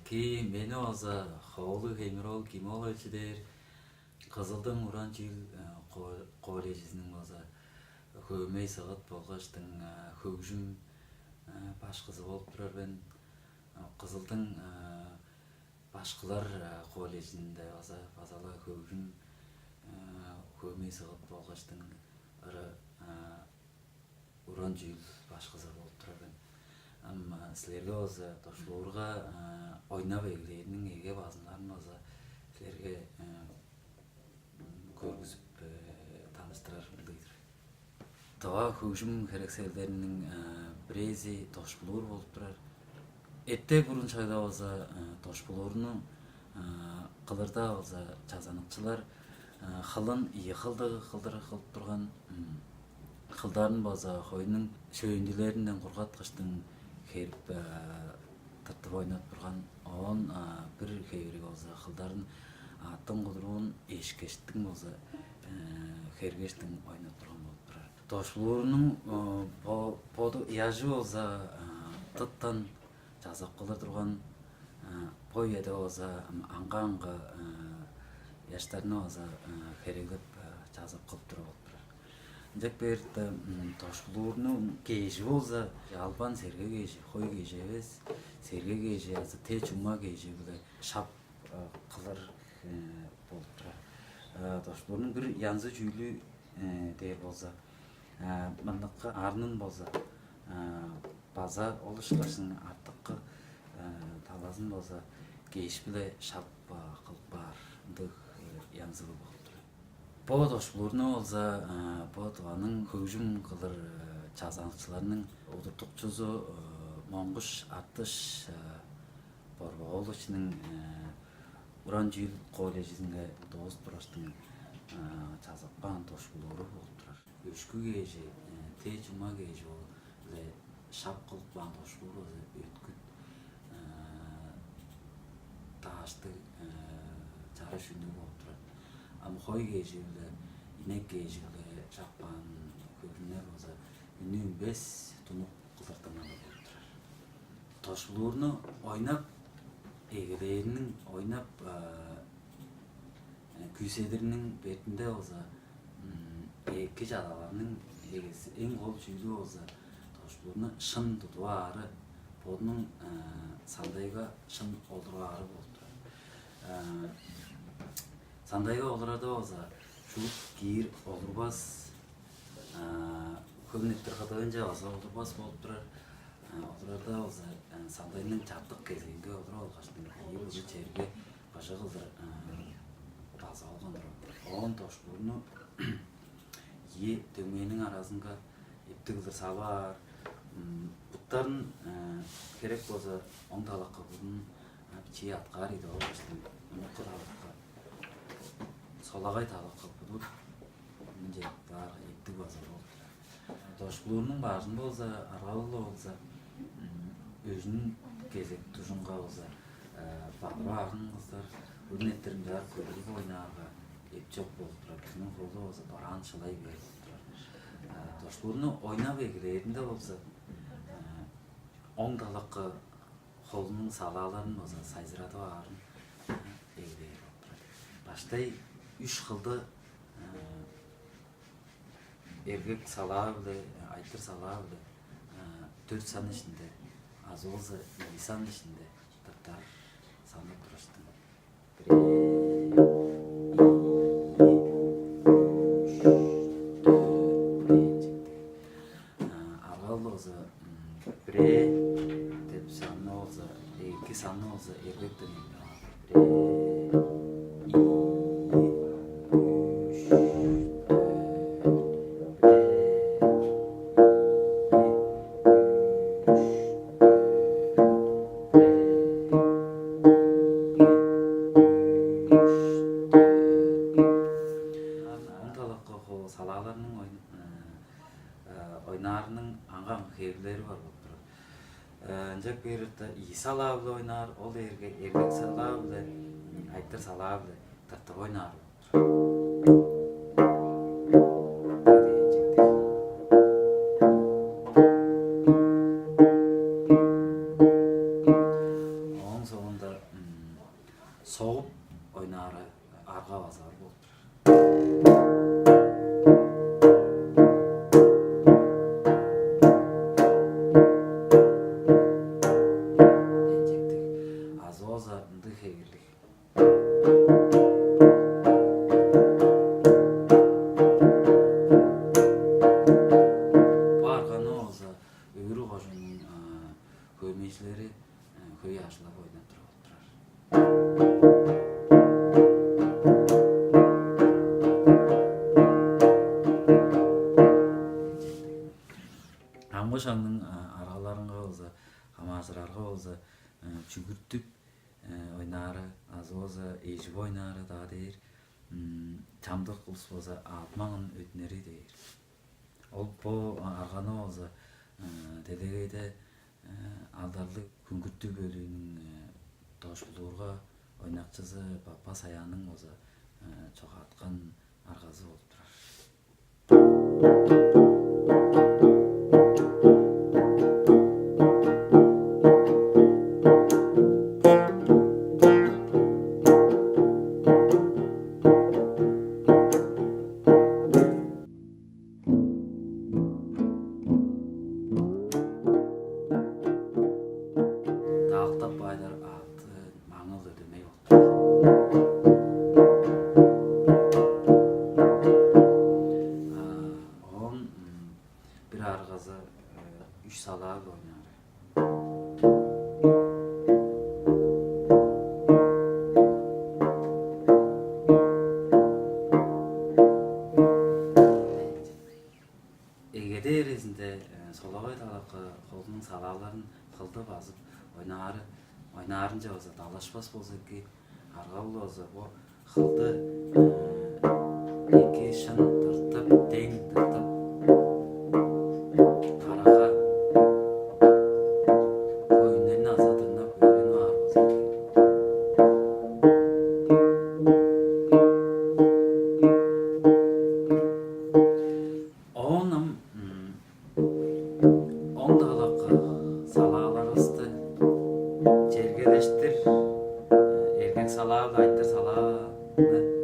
Ки мени аза хавлы хемирол кимолочидер Кызылдын уран жил коллежинин аза көмөй сагат болгоштун хөгжүм баш кызы болуп турар мен. Кызылдын башкылар коллежинде аза базала хөгжүм көмөй сагат болгоштун уран жил баш кызы болуп турар мен. Силерге аза Тоштулурга ойнап эгелеринин эге базынарын аза силерге көргүзүп тааныштырар ылдыйдыр. Таба хөгжүм керекселеринин бирези Тошбулуур болуп турар. Этте бурун чайда аза Тошбулуурну кылырда аза жазаныкчылар кылын ии кылдыгы кылдыр кылып турган кылдарын база койнун шөйүндүлөрүнөн кургаткычтын керип тартып ойноп турган он бир кээ болса кылдарын аттын кудуруун эшкечтин болса хергештин ойноп турган болуп турар. Тошбулуурунун поду яжы болса тыттан жазап кыла турган поэде болса анга яштарына болса херелеп жазап кылып тура болуп турар. Жак берди Тошбулуурунун кээжи болса албан серге кээжи, кой кээжи эмес, серге кээжи, те чума кээжи беле шап кылар болуп турар. Тошбулуурунун бир янзы жүүлү дээр болса мындыкка арынын болса база олушкашын артыккы таласын болса кээш биле шап кылып баардык янзылуу болуп турат. Бо Тошбулууруна болса бо тубанын хөгжүм кылыр жазаныкчыларынын удуртукчусу Моңгуш Артыш Борбоголовичтин уран жил коллежинде дооз тураштын жазапкан Тошбулууру болуп турар. Өшкү кээжи, те чума кээжи эле шап кылып баан Тошбулуур өткүт таашты жара шүндүү болуп турат. Кой кээжи эле инек кээжи эле жаппан көрүнөр болсо үнү үнбес тунук кылдыртыман болуп турар. Тошбулууруну ойнап эгелеринин ойнап күйседиринин бетинде болсо эки жадаларынын эгеси эң кол жүүлүү болсо Тошбулууруну шын тутубаары, подунун сандайга шын олдурбаары болуп турат. Сандайга олурада болсо шул кийир олурбас, көбүнөттөр кадагын жабаса олурбас болуп турар. Олурарда болсо сандайдын жаптык кезегинге олура алгачтын кийир өзү жерге баша кылдыр база болгондур. Он Тошбулууруну ии дөңгөнүн арасынга эпти кылдыр сабаар, буттарын керек болсо оң талакка бурун чий аткар иде алгачтын мунукку талакка солагай талакка будуп мынже баары эптик база болуп турат. Тошбулуурунун башында болсо аралуу болсо өзүнүн кезек тушунга болсо багырын кыздар өрнеттерин баары көрүп ойнаарга эп жок болуп турат. Бизин колдо болсо баран чылай берип турат. Тошбулууруну ойнап эгелеринде болсо оң талакка колунун салааларын болсо сайзыратып арын эгелери болуп турат. Баштай 3 кылды эркек салаа биле, айтыр салаа биле 4 сан ичинде, азы болсо 2 сан ичинде тыттар санап тураштын. Арал болсо бре деп санаа болсо 2 санаа болсо эркектен салааларынын ойнаарынын аңган херлери бар болуп турат. Жак берди ии салаа биле ойнаар, ол эркек салаа биле, айтыр салаа биле тартып ойнаар болуп турат. Онун соңунда соғып ойнары арга базар болуп турар. Азоза ындык эгерлик. Барганы оза өрү кошунун көймечилери көй ашылап ойноп туруп турар. Амгошаңдын аргаларынга болсо, камажырарга болсо чүгүрттүк ойнары, азоза эжип ойнары дагы дейир. Чамдык болсо атмаңын өтнери дейир. Ол по арганы болсо делегейде алдарлык күңгүрттүү бөлүүнүн тошулуурга ойнакчысы Папа Саянын болсо чогаткан аргасы болуп турар. Дагыктап байлар аты маңыл өдөмөй болуп турар. Он бир аргасы 3 салаак ойнары. Эгеде эресинде сологой талакка колдун салааларын кылды басып ойнаарынча болсо талашпас болсо эки арга болсо бу кылды эки шын тыртып тең тыртып арага көйүнөн азатынап үйрөнүп арбаса онум он талакка салааларыбызды жергелештир, эркек салаабы, айттыр салаабы